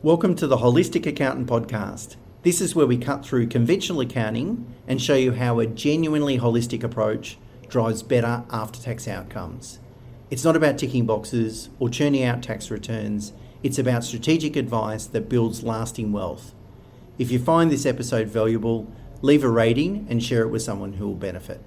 Welcome to the Holistic Accountant Podcast. This is where we cut through conventional accounting and show you how a genuinely holistic approach drives better after-tax outcomes. It's not about ticking boxes or churning out tax returns. It's about strategic advice that builds lasting wealth. If you find this episode valuable, leave a rating and share it with someone who will benefit.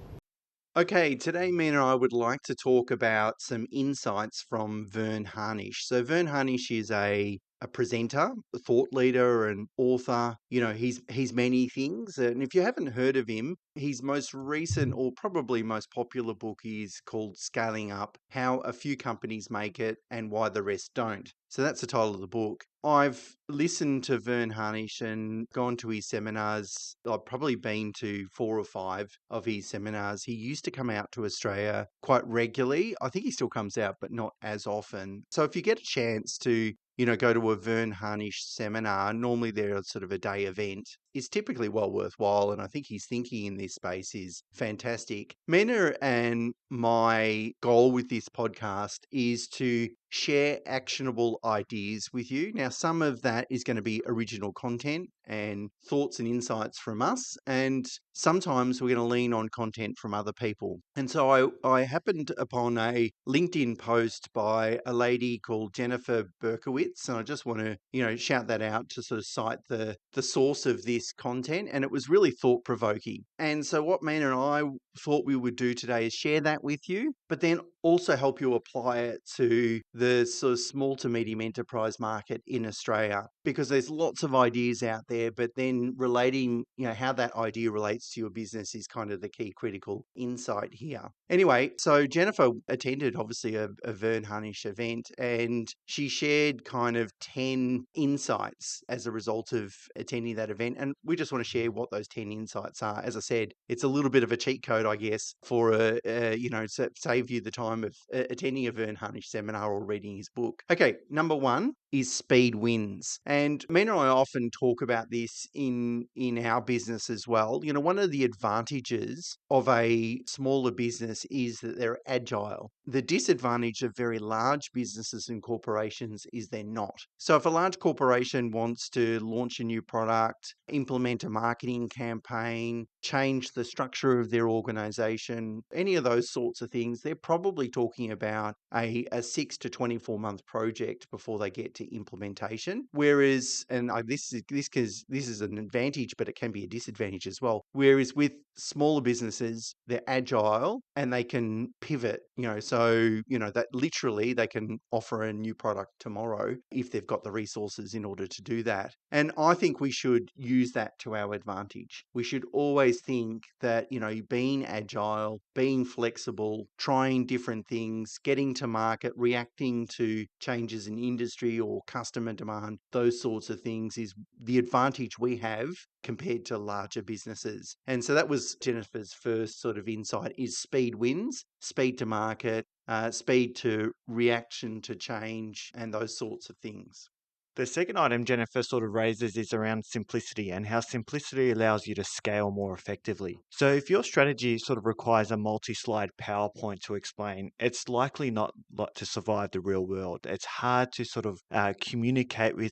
Okay, today me and I would like to talk about some insights from Verne Harnish. So Verne Harnish is a presenter, a thought leader, an author. He's many things. And if you haven't heard of him, his most recent or probably most popular book is called Scaling Up: How a Few Companies Make It and Why the Rest Don't. So that's the title of the book. I've listened to Verne Harnish and gone to his seminars. I've probably been to 4 or 5 of his seminars. He used to come out to Australia quite regularly. I think he still comes out, but not as often. So if you get a chance to go to a Verne Harnish seminar, normally they're sort of a day event. It's typically well worthwhile, and I think his thinking in this space is fantastic. Mena and my goal with this podcast is to share actionable ideas with you. Now, some of that is going to be original content and thoughts and insights from us, and sometimes we're going to lean on content from other people. And so I happened upon a LinkedIn post by a lady called Jennifer Berkowitz, and I just want to, shout that out to sort of cite the source of this content, and it was really thought-provoking. And so what Mena and I thought we would do today is share that with you, but then also help you apply it to the sort of small to medium enterprise market in Australia, because there's lots of ideas out there, but then relating, how that idea relates to your business is kind of the key critical insight here. Anyway, so Jennifer attended obviously a Verne Harnish event, and she shared kind of 10 insights as a result of attending that event. And we just want to share what those 10 insights are. As I said, it's a little bit of a cheat code, I guess, for save you the time of attending a Verne Harnish seminar or reading his book. Okay, number 1 is speed wins. And Mena and I often talk about this in our business as well. One of the advantages of a smaller business is that they're agile. The disadvantage of very large businesses and corporations is they're not. So if a large corporation wants to launch a new product, implement a marketing campaign, change the structure of their organization, any of those sorts of things, they're probably talking about a 6 to 24 month project before they get to implementation. Whereas, this is an advantage, but it can be a disadvantage as well. Whereas with smaller businesses, they're agile and they can pivot, that literally they can offer a new product tomorrow if they've got the resources in order to do that. And I think we should use that to our advantage. We should always think that, being agile, being flexible, trying different things, getting to market, reacting to changes in industry or customer demand, those sorts of things is the advantage we have compared to larger businesses. And so that was Jennifer's first sort of insight, is speed wins, speed to market, speed to reaction to change, and those sorts of things. The second item Jennifer sort of raises is around simplicity and how simplicity allows you to scale more effectively. So if your strategy sort of requires a multi-slide PowerPoint to explain, it's likely not to survive the real world. It's hard to sort of communicate with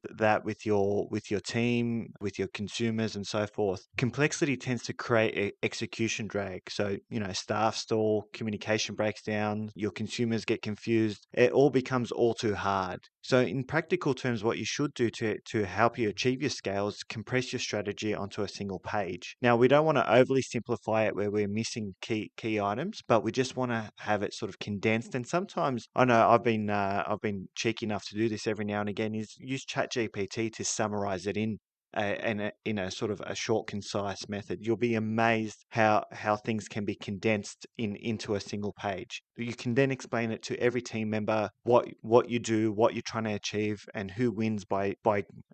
your team, with your consumers, and so forth. Complexity tends to create execution drag. So staff stall, communication breaks down, your consumers get confused. It all becomes all too hard. So in practical terms, what you should do to help you achieve your scales, compress your strategy onto a single page. Now, we don't want to overly simplify it where we're missing key items, but we just want to have it sort of condensed. And sometimes, I know I've been cheeky enough to do this every now and again, is use ChatGPT to summarize it in a sort of a short, concise method. You'll be amazed how things can be condensed into a single page. You can then explain it to every team member what you do, what you're trying to achieve, and who wins by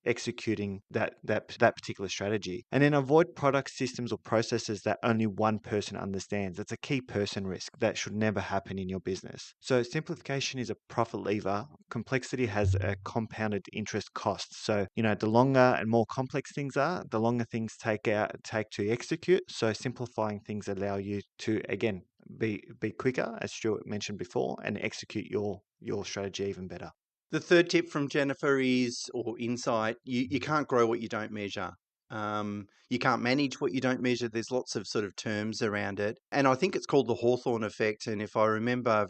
executing that particular strategy. And then avoid products, systems, or processes that only one person understands. It's a key person risk that should never happen in your business. So simplification is a profit lever. Complexity has a compounded interest cost. So the longer and more complex things are, the longer things take to execute. So simplifying things allow you to, again, be quicker, as Stuart mentioned before, and execute your strategy even better. The third tip from Jennifer is, or insight, you can't grow what you don't measure. You can't manage what you don't measure. There's lots of sort of terms around it. And I think it's called the Hawthorne effect. And if I remember,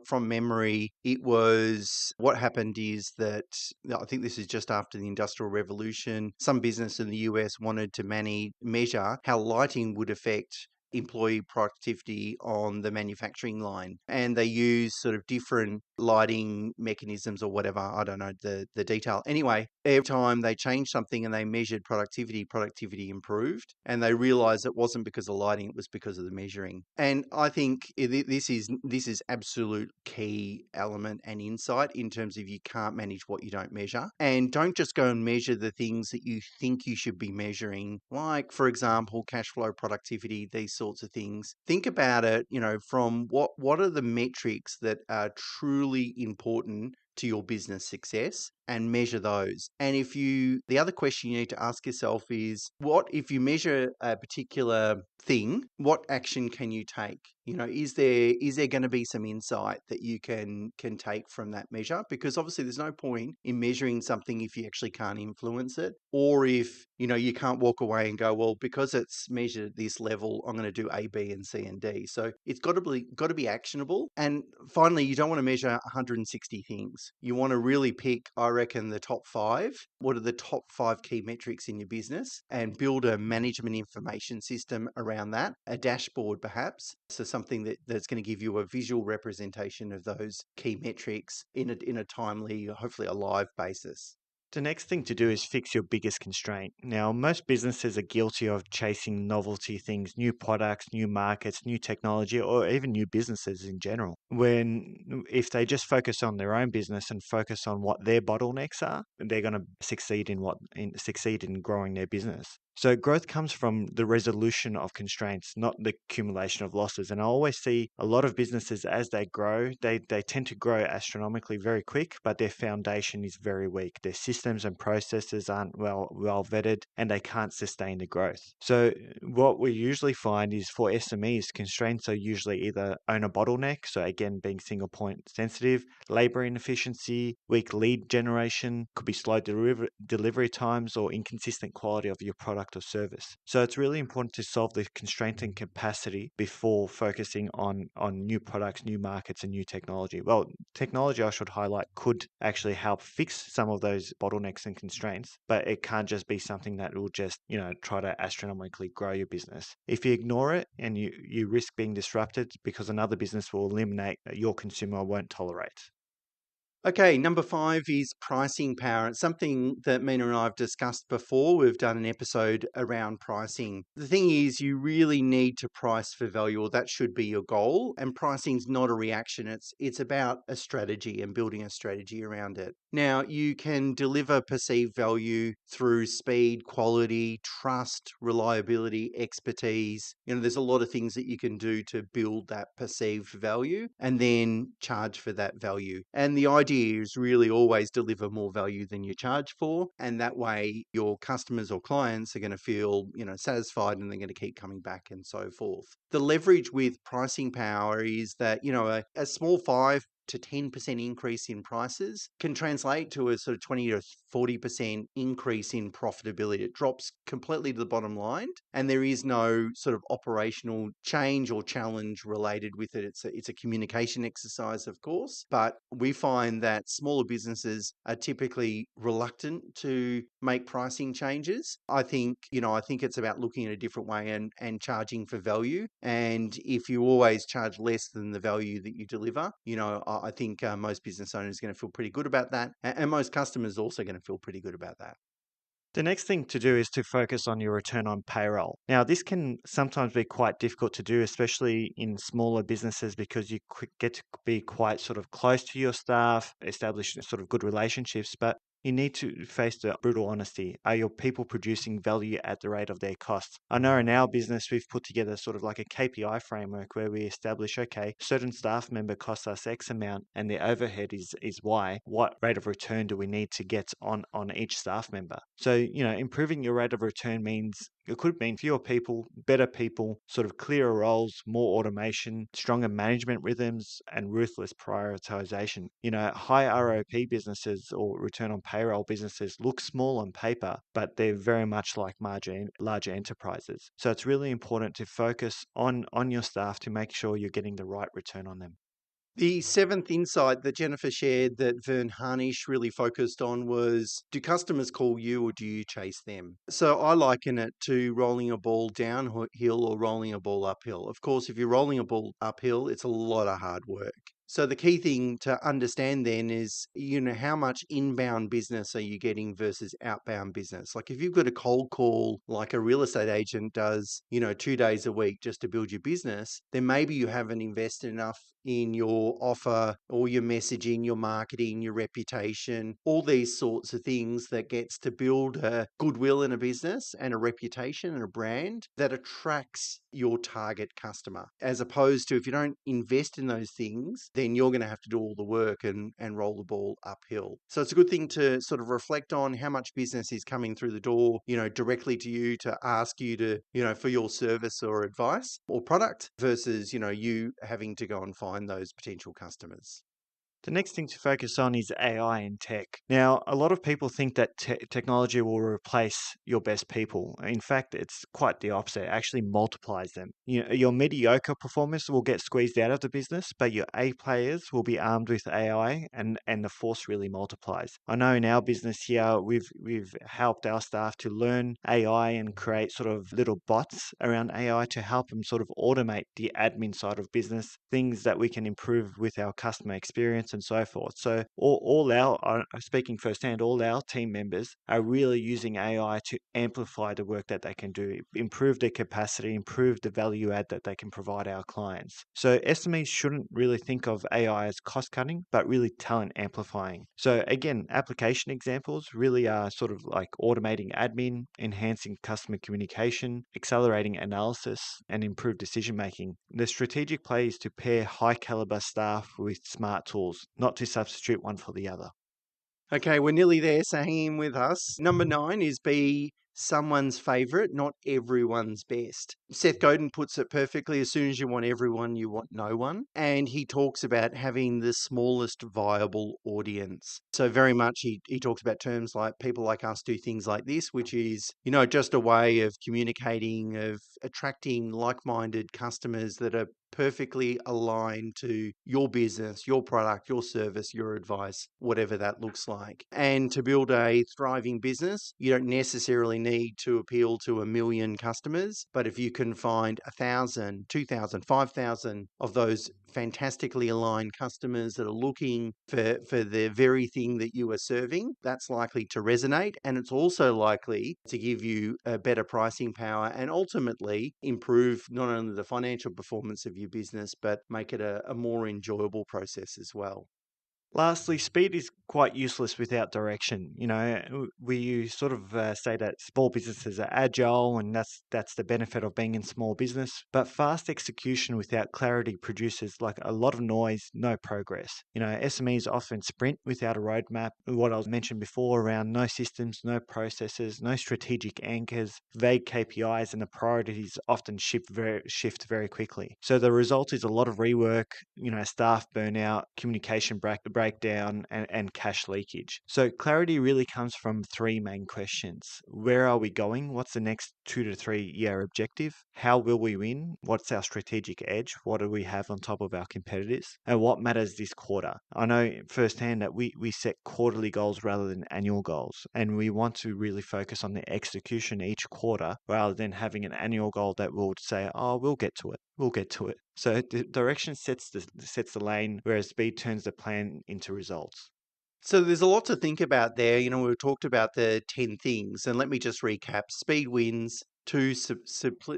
from memory, it was what happened is that I think this is just after the Industrial Revolution. Some business in the US wanted to measure how lighting would affect employee productivity on the manufacturing line. And they use sort of different lighting mechanisms or whatever. I don't know the detail. Anyway, every time they changed something and they measured productivity improved. And they realized it wasn't because of lighting, it was because of the measuring. And I think this is absolute key element and insight in terms of you can't manage what you don't measure. And don't just go and measure the things that you think you should be measuring, like, for example, cash flow, productivity, these sorts of things. Think about it, from what are the metrics that are truly important to your business success, and measure those. And the other question you need to ask yourself is, what if you measure a particular thing, what action can you take? Is there going to be some insight that you can take from that measure? Because obviously there's no point in measuring something if you actually can't influence it, or if you can't walk away and go, well, because it's measured at this level, I'm going to do A, B, and C and D. So it's got to be actionable. And finally, you don't want to measure 160 things. You want to really pick, I reckon, the top 5. What are the top 5 key metrics in your business, and build a management information system around that, a dashboard perhaps. So something that's going to give you a visual representation of those key metrics in a timely, hopefully a live basis. The next thing to do is fix your biggest constraint. Now, most businesses are guilty of chasing novelty things, new products, new markets, new technology, or even new businesses in general. If they just focus on their own business and focus on what their bottlenecks are, they're going to succeed in growing their business. So growth comes from the resolution of constraints, not the accumulation of losses. And I always see a lot of businesses as they grow, they tend to grow astronomically very quick, but their foundation is very weak. Their systems and processes aren't well vetted, and they can't sustain the growth. So what we usually find is for SMEs, constraints are usually either owner bottleneck, so again being single point sensitive, labor inefficiency, weak lead generation, could be slow delivery times, or inconsistent quality of your product or service. So it's really important to solve the constraint and capacity before focusing on new products, new markets, and new technology. Well, technology, I should highlight, could actually help fix some of those bottlenecks and constraints, but it can't just be something that will just, try to astronomically grow your business. If you ignore it, and you risk being disrupted because another business will eliminate your consumer won't tolerate. Okay, number 5 is pricing power. It's something that Mina and I have discussed before. We've done an episode around pricing. The thing is, you really need to price for value, or that should be your goal. And pricing's not a reaction. It's about a strategy and building a strategy around it. Now, you can deliver perceived value through speed, quality, trust, reliability, expertise. There's a lot of things that you can do to build that perceived value and then charge for that value. And the idea is really always deliver more value than you charge for. And that way your customers or clients are going to feel, satisfied, and they're going to keep coming back and so forth. The leverage with pricing power is that, a small 5 to 10% increase in prices can translate to a sort of 20 to 40% increase in profitability. It drops completely to the bottom line, and there is no sort of operational change or challenge related with it. It's a communication exercise, of course, but we find that smaller businesses are typically reluctant to make pricing changes. I think it's about looking at a different way and charging for value. And if you always charge less than the value that you deliver, I think most business owners are going to feel pretty good about that. And most customers are also going to feel pretty good about that. The next thing to do is to focus on your return on payroll. Now, this can sometimes be quite difficult to do, especially in smaller businesses, because you get to be quite sort of close to your staff, establish sort of good relationships, but you need to face the brutal honesty. Are your people producing value at the rate of their costs? I know in our business, we've put together sort of like a KPI framework where we establish, okay, certain staff member costs us X amount and their overhead is Y. What rate of return do we need to get on each staff member? So, improving your rate of return means It could mean fewer people, better people, sort of clearer roles, more automation, stronger management rhythms, and ruthless prioritization. High ROP businesses or return on payroll businesses look small on paper, but they're very much like larger enterprises. So it's really important to focus on your staff to make sure you're getting the right return on them. The seventh insight that Jennifer shared that Verne Harnish really focused on was, do customers call you or do you chase them? So I liken it to rolling a ball downhill or rolling a ball uphill. Of course, if you're rolling a ball uphill, it's a lot of hard work. So the key thing to understand then is, how much inbound business are you getting versus outbound business? Like if you've got a cold call like a real estate agent does, 2 days a week just to build your business, then maybe you haven't invested enough in your offer or your messaging, your marketing, your reputation, all these sorts of things that gets to build a goodwill in a business and a reputation and a brand that attracts your target customer. As opposed to if you don't invest in those things, then you're going to have to do all the work and roll the ball uphill. So it's a good thing to sort of reflect on how much business is coming through the door, directly to you to ask you to, for your service or advice or product versus, you having to go and find those potential customers. The next thing to focus on is AI and tech. Now, a lot of people think that technology will replace your best people. In fact, it's quite the opposite. It actually multiplies them. Your mediocre performers will get squeezed out of the business, but your A players will be armed with AI, and the force really multiplies. I know in our business here, we've helped our staff to learn AI and create sort of little bots around AI to help them sort of automate the admin side of business, things that we can improve with our customer experience and so forth. So speaking firsthand, all our team members are really using AI to amplify the work that they can do, improve their capacity, improve the value add that they can provide our clients. So SMEs shouldn't really think of AI as cost cutting, but really talent amplifying. So again, application examples really are sort of like automating admin, enhancing customer communication, accelerating analysis, and improved decision making. The strategic play is to pair high caliber staff with smart tools, not to substitute one for the other. Okay, we're nearly there, so hang in with us. Number 9 is be someone's favourite, not everyone's best. Seth Godin puts it perfectly: as soon as you want everyone, you want no one. And he talks about having the smallest viable audience. So very much he talks about terms like people like us do things like this, which is, just a way of communicating, of attracting like-minded customers that are perfectly aligned to your business, your product, your service, your advice, whatever that looks like. And to build a thriving business, you don't necessarily need to appeal to 1 million customers, but if you can find 1,000, 2,000, 5,000 of those fantastically aligned customers that are looking for the very thing that you are serving, that's likely to resonate. And it's also likely to give you a better pricing power and ultimately improve not only the financial performance of your business, but make it a more enjoyable process as well. Lastly, speed is quite useless without direction. We sort of say that small businesses are agile, and that's the benefit of being in small business. But fast execution without clarity produces like a lot of noise, no progress. SMEs often sprint without a roadmap. What I was mentioned before around no systems, no processes, no strategic anchors, vague KPIs, and the priorities often shift very quickly. So the result is a lot of rework, staff burnout, communication breakdown, and cash leakage. So clarity really comes from 3 main questions. Where are we going? What's the next 2 to 3 year objective? How will we win? What's our strategic edge? What do we have on top of our competitors? And what matters this quarter? I know firsthand that we set quarterly goals rather than annual goals, and we want to really focus on the execution each quarter rather than having an annual goal that will say, oh, we'll get to it. We'll get to it. So the direction sets the lane, whereas speed turns the plan into results. So there's a lot to think about there. We've talked about the 10 things, and let me just recap. Speed wins. 2,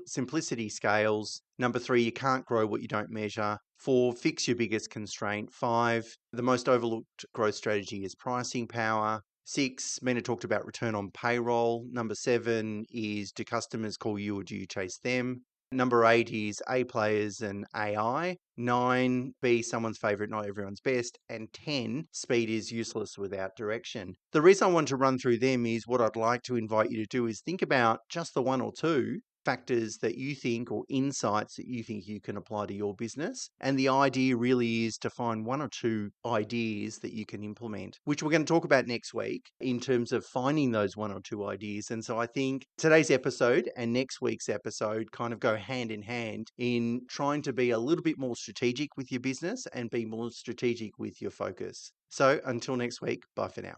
simplicity scales. Number 3, you can't grow what you don't measure. 4, fix your biggest constraint. 5, the most overlooked growth strategy is pricing power. 6, Mena talked about return on payroll. Number 7 is, do customers call you or do you chase them? Number 8 is A players and AI. 9, be someone's favorite, not everyone's best. And 10, speed is useless without direction. The reason I want to run through them is what I'd like to invite you to do is think about just the one or two factors that you think or insights that you think you can apply to your business. And the idea really is to find one or two ideas that you can implement, which we're going to talk about next week in terms of finding those one or two ideas. And so I think today's episode and next week's episode kind of go hand in hand in trying to be a little bit more strategic with your business and be more strategic with your focus. So until next week, bye for now.